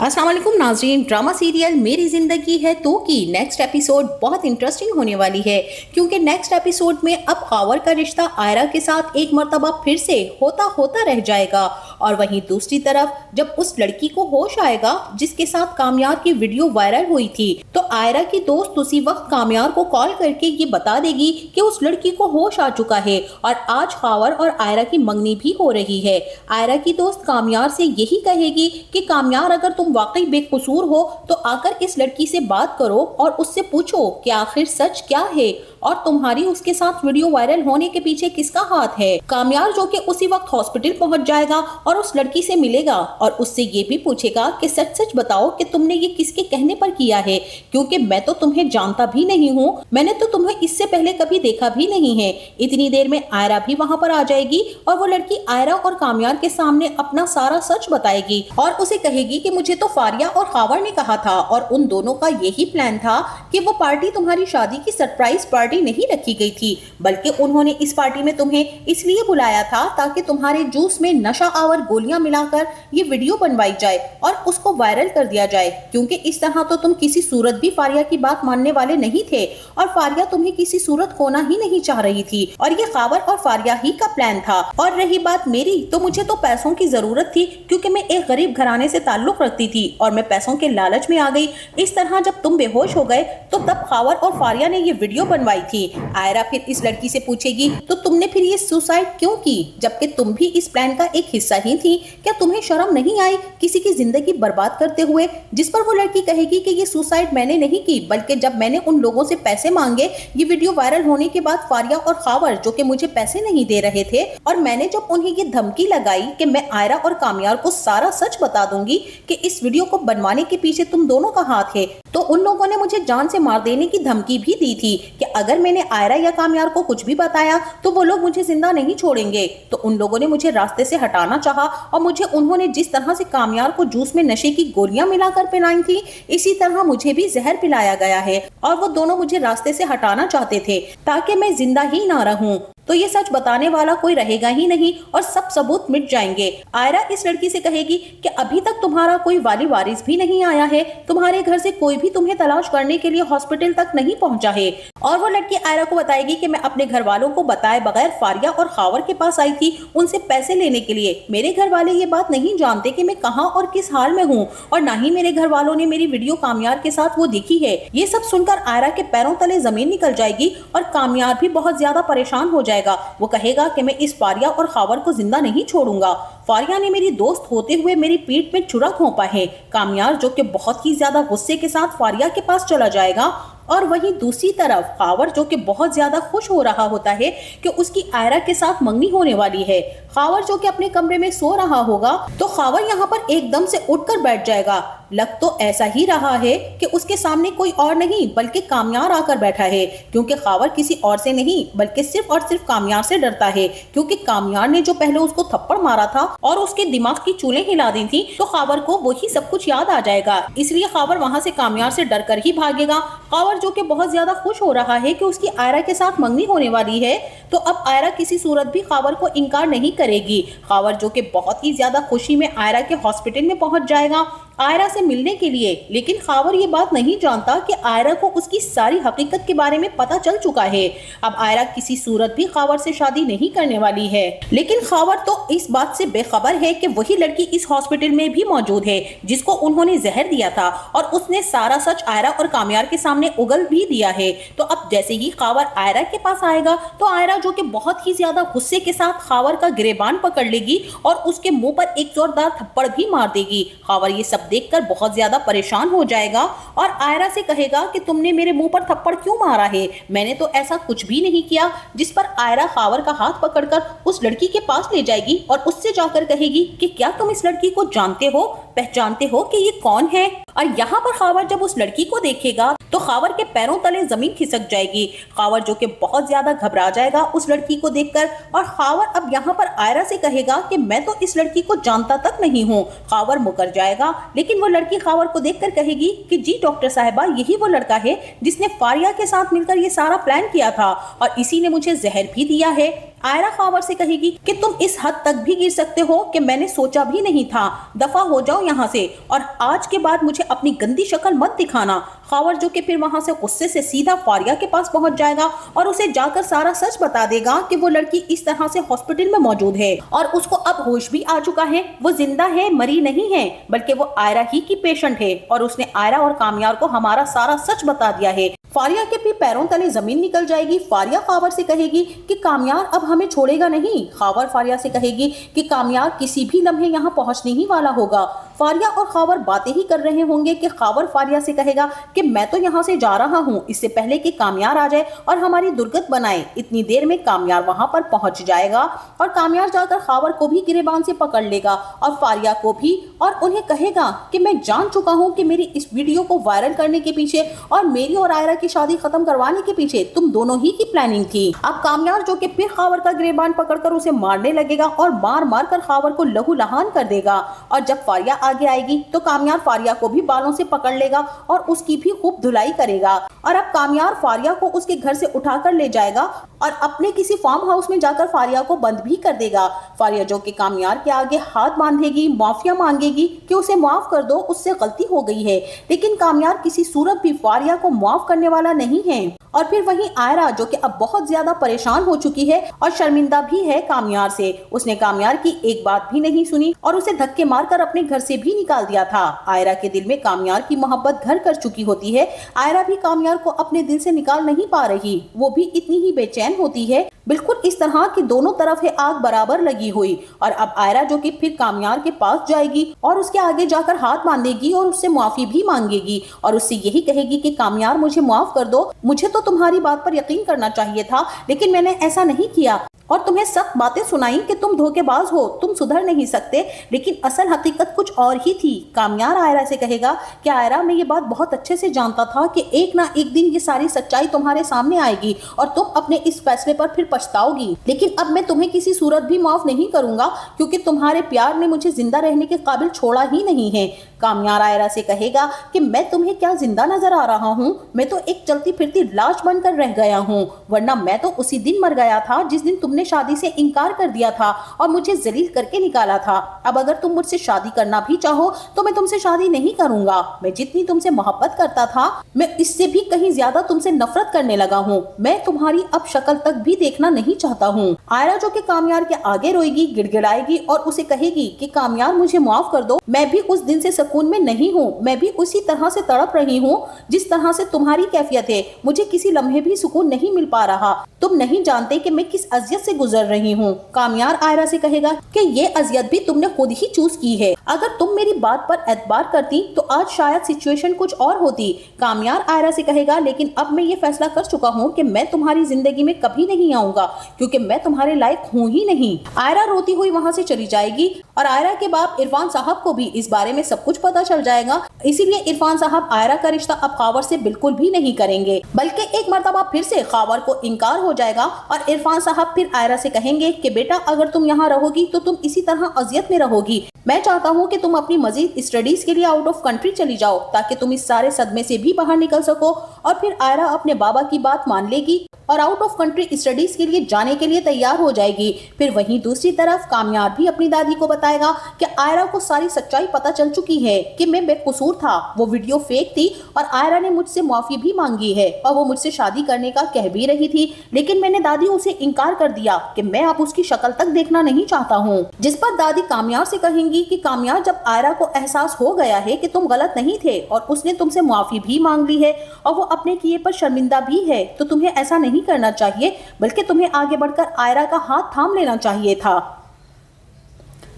अस्सलाम वालेकुम नाज़रीन, ड्रामा सीरियल मेरी ज़िंदगी है तो की नेक्स्ट एपिसोड बहुत इंटरेस्टिंग होने वाली है क्योंकि नेक्स्ट एपिसोड में अब खावर का रिश्ता आयरा के साथ एक मर्तबा फिर से होता होता रह जाएगा। और वहीं दूसरी तरफ जब उस लड़की को होश आएगा जिसके साथ कामयार की वीडियो वायरल हुई थी तो आयरा की दोस्त उसी वक्त कामयार को कॉल करके ये बता देगी कि उस लड़की को होश आ चुका है और आज खावर और आयरा की मंगनी भी हो रही है। आयरा की दोस्त कामयार से यही कहेगी कि कामयार अगर तुम वाकई बेकसूर हो तो आकर इस लड़की से बात करो और उससे पूछो कि आखिर सच क्या है और तुम्हारी उसके साथ वीडियो वायरल होने के पीछे किसका हाथ है। कामयार जो कि उसी वक्त हॉस्पिटल पहुंच जाएगा और उस लड़की से मिलेगा और उससे ये भी पूछेगा कि सच सच बताओ कि तुमने ये किसके कहने पर किया है, क्योंकि मैं तो तुम्हें जानता भी नहीं हूँ, मैंने तो तुम्हें इससे पहले कभी देखा भी नहीं है। इतनी देर में आयरा भी वहाँ पर आ जाएगी और वो लड़की आयरा और कामयार के सामने अपना सारा सच बताएगी और उसे कहेगी कि मुझे तो फारिया और खावर ने कहा था और उन दोनों का यही प्लान था कि वो पार्टी तुम्हारी शादी की सरप्राइज पार्टी नहीं रखी गई थी, बल्कि उन्होंने इस पार्टी में तुम्हें इसलिए बुलाया था ताकि तुम्हारे जूस में नशा आवर गोलियां मिलाकर ये वीडियो बनवाई जाए और उसको वायरल कर दिया जाए, क्योंकि इस तरह तो तुम किसी सूरत भी फारिया की बात मानने वाले नहीं थे और फारिया तुम्हें किसी सूरत खोना ही नहीं चाह रही थी और ये खावर और फारिया ही का प्लान था। और रही बात मेरी, तो मुझे तो पैसों की जरूरत थी क्योंकि मैं एक गरीब घराने से ताल्लुक रखती थी और मैं पैसों के लालच में आ गई। इस तरह जब तुम बेहोश हो गए तो तब खावर और फारिया ने ये वीडियो बनवाई थी। आयरा फिर इस लड़की से पूछेगी तो तुमने फिर ये सुसाइड क्यों की, जबकि तुम भी इस प्लान का एक हिस्सा ही थी। क्या तुम्हें शर्म नहीं आई किसी की जिंदगी बर्बाद करते हुए? जिस पर वो लड़की कहेगी कि ये सुसाइड मैंने नहीं की, बल्कि जब मैंने उन लोगों से पैसे मांगे ये वीडियो वायरल होने के बाद फारिया और खावर जो कि मुझे पैसे नहीं दे रहे थे और मैंने जब उन्हें ये धमकी लगाई कि मैं आयरा और कामयार को सारा सच बता दूंगी कि इस वीडियो को बनवाने के पीछे तुम दोनों का हाथ है, तो उन लोगों ने मुझे जान से मार देने की धमकी भी दी थी कि अगर मैंने आयरा या कामयार को कुछ भी बताया तो वो लोग मुझे जिंदा नहीं छोड़ेंगे। तो उन लोगों ने मुझे रास्ते से हटाना चाहा और मुझे उन्होंने जिस तरह से कामयार को जूस में नशे की गोलियां मिलाकर पिलाई थी, इसी तरह मुझे भी जहर पिलाया गया है और वो दोनों मुझे रास्ते से हटाना चाहते थे ताकि मैं जिंदा ही ना रहूं। तो ये सच बताने वाला कोई रहेगा ही नहीं और सब सबूत मिट जाएंगे। आयरा इस लड़की से कहेगी कि अभी तक तुम्हारा कोई वाली वारिस भी नहीं आया है, तुम्हारे घर से कोई भी तुम्हें तलाश करने के लिए हॉस्पिटल तक नहीं पहुंचा है। और वो लड़की आयरा को बताएगी कि मैं अपने घर वालों को बताए बगैर फारिया और खावर के पास आई थी उनसे पैसे लेने के लिए। मेरे घर वाले ये बात नहीं जानते कि मैं कहाँ और किस हाल में हूँ और ना ही मेरे घर वालों ने मेरी वीडियो कामयार के साथ वो देखी है। ये सब सुनकर आयरा के पैरों तले जमीन निकल जाएगी और कामयार भी बहुत ज्यादा परेशान हो जाएगा। वो कहेगा कि मैं इस फारिया और खावर को जिंदा नहीं छोड़ूंगा। फारिया ने मेरी दोस्त होते हुए मेरी पीठ में छुरा घोंपा है। कामयार जो कि बहुत ही ज्यादा गुस्से के साथ फारिया के पास चला जाएगा और वहीं दूसरी तरफ खावर जो कि बहुत ज्यादा खुश हो रहा होता है कि उसकी आयरा के साथ मंगनी होने वाली है। खावर जो कि अपने कमरे में सो रहा होगा तो खावर यहाँ पर एकदम से उठकर बैठ जाएगा। लग तो ऐसा ही रहा है कि उसके सामने कोई और नहीं बल्कि कामयार आकर बैठा है, क्योंकि खावर किसी और से नहीं बल्कि सिर्फ और सिर्फ कामयार से डरता है, क्योंकि कामयार ने जो पहले उसको थप्पड़ मारा था और उसके दिमाग की चूलें हिला दी थी तो खावर को वही सब कुछ याद आ जाएगा। इसलिए खावर वहां से कामयार से डर कर ही भागेगा। खावर जो कि बहुत ज्यादा खुश हो रहा है कि उसकी आयरा के साथ मंगनी होने वाली है, तो अब आयरा किसी सूरत भी खावर को इनकार नहीं करेगी। खावर जो कि बहुत ही ज्यादा खुशी में आयरा के हॉस्पिटल में पहुंच जाएगा आयरा से मिलने के लिए, लेकिन खावर ये बात नहीं जानता कि आयरा को उसकी सारी हकीकत के बारे में पता चल चुका है। अब आयरा किसी सूरत भी खावर से शादी नहीं करने वाली है, लेकिन खावर तो इस बात से बेखबर है कि वही लड़की इस हॉस्पिटल में भी मौजूद है जिसको उन्होंने जहर दिया था और उसने सारा सच आयरा और कामयार के सामने उगल भी दिया है। तो अब जैसे ही खावर आयरा के पास आएगा तो आयरा जो कि बहुत ही ज्यादा गुस्से के साथ खावर का गिरेबान पकड़ लेगी और उसके मुंह पर एक जोरदार थप्पड़ भी मार देगी। खावर ये सब देखकर बहुत ज्यादा परेशान हो जाएगा और आयरा से कहेगा कि तुमने मेरे मुंह पर थप्पड़ क्यों मारा है, मैंने तो ऐसा कुछ भी नहीं किया। जिस पर आयरा खावर का हाथ पकड़कर उस लड़की के पास ले जाएगी और उससे जाकर कहेगी कि क्या तुम इस लड़की को जानते हो, पहचानते हो कि ये कौन है? और यहाँ पर खावर जब उस लड़की को देखेगा तो खावर के पैरों तले जमीन खिसक जाएगी। खावर जो कि बहुत ज्यादा घबरा जाएगा उस लड़की को देखकर और खावर अब यहाँ पर आयरा से कहेगा कि मैं तो इस लड़की को जानता तक नहीं हूँ। खावर मुकर जाएगा, लेकिन वो लड़की खावर को देखकर कहेगी कि जी डॉक्टर साहिबा, यही वो लड़का है जिसने फारिया के साथ मिलकर ये सारा प्लान किया था और इसी ने मुझे जहर भी दिया है। आयरा खावर से कहेगी कि तुम इस हद तक भी गिर सकते हो कि मैंने सोचा भी नहीं था, दफा हो जाओ यहाँ से और आज के बाद मुझे अपनी गंदी शक्ल मत दिखाना। खावर जो कि फिर वहां से गुस्से से सीधा फारिया के पास पहुंच जाएगा और उसे जाकर सारा सच बता देगा कि वो लड़की इस तरह से हॉस्पिटल में मौजूद है और उसको अब होश भी आ चुका है, वो जिंदा है, मरी नहीं है, बल्कि वो आयरा ही की पेशेंट है और उसने आयरा और कामयार को हमारा सारा सच बता दिया है। फारिया के भी पैरों तले जमीन निकल जाएगी। फारिया खावर से कहेगी कि कामयार अब हमें छोड़ेगा नहीं। खावर फारिया से कहेगी कि कामयार किसी भी लम्हे यहाँ पहुँचने ही वाला होगा। फारिया और खावर बातें ही कर रहे होंगे कि खावर फारिया से कहेगा कि मैं तो यहाँ से जा रहा हूँ, इससे पहले कि कामयार आ जाए और हमारी दुर्गत बनाए। इतनी देर में कामयार वहां पर पहुंच जाएगा और कामयार जाकर खावर को भी गिरेबान से पकड़ लेगा और फारिया को भी, और उन्हें कहेगा कि मैं जान चुका हूँ कि मेरी इस वीडियो को वायरल करने के पीछे और मेरी और आयरा की शादी खत्म करवाने के पीछे तुम दोनों ही की प्लानिंग थी। अब कामयार जो कि फिर खावर का गिरेबान पकड़कर उसे मारने लगेगा और मार मार कर खावर को लहू लहान कर देगा। और जब फारिया आगे आएगी तो कामयार फारिया को भी बालों से पकड़ लेगा और उसकी भी खूब धुलाई करेगा। और अब कामयार फारिया को उसके घर से उठाकर ले जाएगा और अपने किसी फार्म हाउस में जाकर फारिया को बंद भी कर देगा। फारिया जो कि कामयार के आगे हाथ बांधेगी, माफिया मांगेगी कि उसे माफ कर दो, उससे गलती हो गई है, लेकिन कामयार किसी सूरत भी फारिया को माफ करने वाला नहीं है। और फिर वहीं आयरा जो कि अब बहुत ज्यादा परेशान हो चुकी है और शर्मिंदा भी है कामयार से, उसने कामयार की एक बात भी नहीं सुनी और उसे धक्के मारकर अपने घर से भी निकाल दिया था। आयरा के दिल में कामयार की मोहब्बत घर कर चुकी होती है। आयरा भी कामयार को अपने दिल से निकाल नहीं पा रही, वो भी इतनी ही बेचैन होती है, बिल्कुल इस तरह की दोनों तरफ है आग बराबर लगी हुई। और अब आयरा जो कि फिर कामयार के पास जाएगी और उसके आगे जाकर हाथ बांधेगी और उससे माफी भी मांगेगी और उससे यही कहेगी कि कामयार मुझे माफ कर दो, मुझे तो तुम्हारी बात पर यकीन करना चाहिए था, लेकिन मैंने ऐसा नहीं किया और तुम्हें सख्त बातें सुनाई कि तुम धोखेबाज हो, तुम सुधर नहीं सकते, लेकिन असल हकीकत कुछ और ही थी। कामयार आयरा से कहेगा कि आयरा मैं ये बात बहुत अच्छे से जानता था कि एक ना एक दिन ये सारी सच्चाई तुम्हारे सामने आएगी और तुम अपने इस फैसले पर फिर पछताओगी, लेकिन अब मैं तुम्हें किसी सूरत भी माफ नहीं करूंगा क्योंकि तुम्हारे प्यार ने मुझे जिंदा रहने के काबिल छोड़ा ही नहीं है। कामयार आयरा से कहेगा कि मैं तुम्हें क्या जिंदा नजर आ रहा हूँ, मैं तो एक चलती फिरती लाश बनकर रह गया हूँ, वरना मैं तो उसी दिन मर गया था जिस दिन तुमने शादी से इनकार कर दिया था और मुझे जलील करके निकाला था। अब अगर तुम मुझसे शादी करना भी चाहो तो मैं तुमसे शादी नहीं करूंगा। मैं जितनी तुमसे मोहब्बत करता था मैं इससे भी कहीं ज्यादा तुमसे नफरत करने लगा हूँ। मैं तुम्हारी अब शक्ल तक भी देखना नहीं चाहता हूँ। आयरा जो कि कामयार के आगे रोएगी, गिड़गिड़ाएगी और उसे कहेगी कि कामयार मुझे माफ कर दो, मैं भी उस दिन से सुकून में नहीं हूँ, मैं भी उसी तरह से तड़प रही हूँ जिस तरह से तुम्हारी कैफियत है, मुझे किसी लम्हे भी सुकून नहीं मिल पा रहा। तुम नहीं जानते कि मैं किस अजियत से गुजर रही हूँ। कामयार आयरा से कहेगा कि ये अजियत भी तुमने खुद ही चूज की है, अगर तुम मेरी बात पर एतबार करती तो आज शायद सिचुएशन कुछ और होती। कामयार आयरा से कहेगा लेकिन अब मैं ये फैसला कर चुका हूँ कि मैं तुम्हारी जिंदगी में कभी नहीं आऊंगा क्योंकि मैं तुम्हारे लायक हूँ ही नहीं। आयरा रोती हुई वहाँ से चली जाएगी और आयरा के बाप इरफान साहब को भी इस बारे में सब कुछ पता चल जाएगा, इसीलिए इरफान साहब आयरा का रिश्ता अब खावर से बिल्कुल भी नहीं करेंगे, बल्कि एक मर्तबा फिर से खावर को इनकार हो जाएगा और इरफान साहब फिर आयरा से कहेंगे कि बेटा अगर तुम यहाँ रहोगी तो तुम इसी तरह अजियत में रहोगी, मैं चाहता हूँ कि तुम अपनी मजीद स्टडीज के लिए आउट ऑफ कंट्री चली जाओ ताकि तुम इस सारे सदमे से भी बाहर निकल सको। और फिर आयरा अपने बाबा की बात मान लेगी और आउट ऑफ कंट्री स्टडीज के लिए जाने के लिए तैयार हो जाएगी। फिर वहीं दूसरी तरफ कामयार भी अपनी दादी को बताएगा कि आयरा को सारी सच्चाई पता चल चुकी है कि मैं बेकसूर था, वो वीडियो फेक थी और आयरा ने मुझसे माफी भी मांगी है और वो मुझसे शादी करने का कह भी रही थी, लेकिन मैंने दादी उसे इनकार कर दिया कि मैं अब उसकी शक्ल तक देखना नहीं चाहता हूँ। जिस पर दादी कामयार से कहेंगी कि कामयार जब आयरा को एहसास हो गया है कि तुम गलत नहीं थे और उसने तुमसे माफी भी मांग ली है और वो अपने किए पर शर्मिंदा भी है तो तुम्हें ऐसा नहीं करना चाहिए, बल्कि तुम्हें आगे बढ़कर आयरा का हाथ थाम लेना चाहिए था।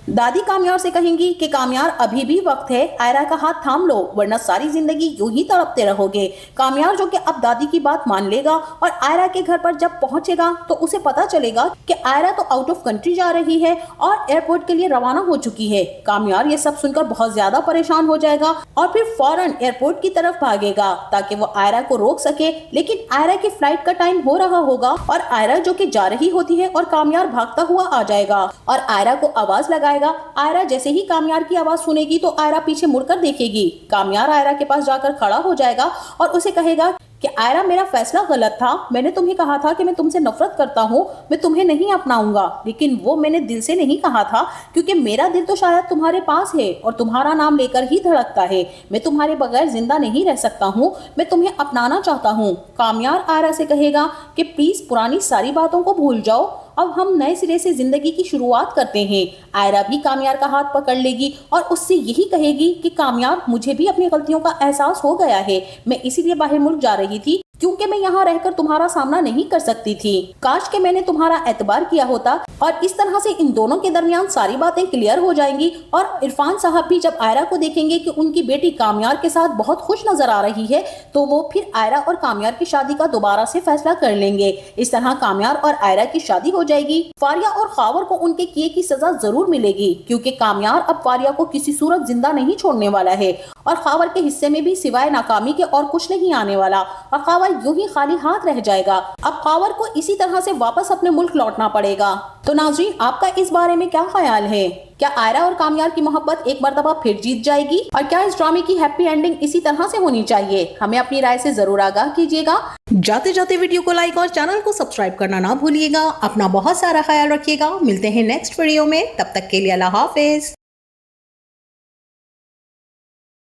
दादी कामयार से कहेंगी कि कामयार अभी भी वक्त है, आयरा का हाथ थाम लो वरना सारी जिंदगी यूं ही तड़पते रहोगे। कामयार जो कि अब दादी की बात मान लेगा और आयरा के घर पर जब पहुंचेगा तो उसे पता चलेगा कि आयरा तो आउट ऑफ कंट्री जा रही है और एयरपोर्ट के लिए रवाना हो चुकी है। कामयार ये सब सुनकर बहुत ज्यादा परेशान हो जाएगा और फिर फौरन एयरपोर्ट की तरफ भागेगा ताकि वो आयरा को रोक सके, लेकिन आयरा की फ्लाइट का टाइम हो रहा होगा और आयरा जो कि जा रही होती है और कामयार भागता हुआ आ जाएगा और आयरा को आवाज लगाएगा। आयरा जैसे ही कामयार की आवाज सुनेगी तो आयरा पीछे मुड़कर देखेगी। कामयार आयरा के पास जाकर खड़ा हो जाएगा और उसे कहेगा کہ آئرہ میرا فیصلہ غلط تھا، میں نے تمہیں کہا تھا کہ میں تم سے نفرت کرتا ہوں، میں تمہیں نہیں اپناؤں گا، لیکن وہ میں نے دل سے نہیں کہا تھا، کیونکہ میرا دل تو شاید تمہارے پاس ہے اور تمہارا نام لے کر ہی دھڑکتا ہے، میں تمہارے بغیر زندہ نہیں رہ سکتا ہوں، میں تمہیں اپنانا چاہتا ہوں۔ کامیار آئرہ سے کہے گا کہ پلیز پرانی ساری باتوں کو بھول جاؤ، اب ہم نئے سرے سے زندگی کی شروعات کرتے ہیں۔ آئرہ بھی کامیار کا ہاتھ پکڑ لے گی اور اس سے یہی کہے گی کہ کامیار، مجھے بھی اپنی غلطیوں کا احساس ہو گیا ہے، میں اسی لیے باہر ملک جا رہی تھی کیونکہ میں یہاں رہ کر تمہارا سامنا نہیں کر سکتی تھی، کاش کہ میں نے تمہارا اعتبار کیا ہوتا۔ اور اس طرح سے ان دونوں کے درمیان ساری باتیں کلیئر ہو جائیں گی، اور عرفان صاحب بھی جب آئرہ کو دیکھیں گے کہ ان کی بیٹی کامیار کے ساتھ بہت خوش نظر آ رہی ہے تو وہ پھر آئرہ اور کامیار کی شادی کا دوبارہ سے فیصلہ کر لیں گے۔ اس طرح کامیار اور آئرہ کی شادی ہو جائے گی۔ فاریہ اور خاور کو ان کے کیے کی سزا ضرور ملے گی، کیونکہ کامیار اب فاریہ کو کسی صورت زندہ نہیں چھوڑنے والا ہے، اور خاور کے حصے میں بھی سوائے ناکامی کے اور کچھ نہیں آنے والا، اور خاور یوں ہی خالی ہاتھ رہ جائے گا۔ اب خاور کو اسی طرح سے واپس اپنے ملک لوٹنا پڑے گا۔ تو ناظرین، آپ کا اس بارے میں کیا خیال ہے؟ کیا آئرہ اور کامیار کی محبت ایک مرتبہ پھر جیت جائے گی؟ اور کیا اس ڈرامے کی ہیپی اینڈنگ اسی طرح سے ہونی چاہیے؟ ہمیں اپنی رائے سے ضرور آگاہ کیجیے گا۔ جاتے جاتے ویڈیو کو لائک اور چینل کو سبسکرائب کرنا نہ بھولیے گا۔ اپنا بہت سارا خیال رکھیے گا۔ ملتے ہیں نیکسٹ ویڈیو میں، تب تک کے لیے اللہ حافظ۔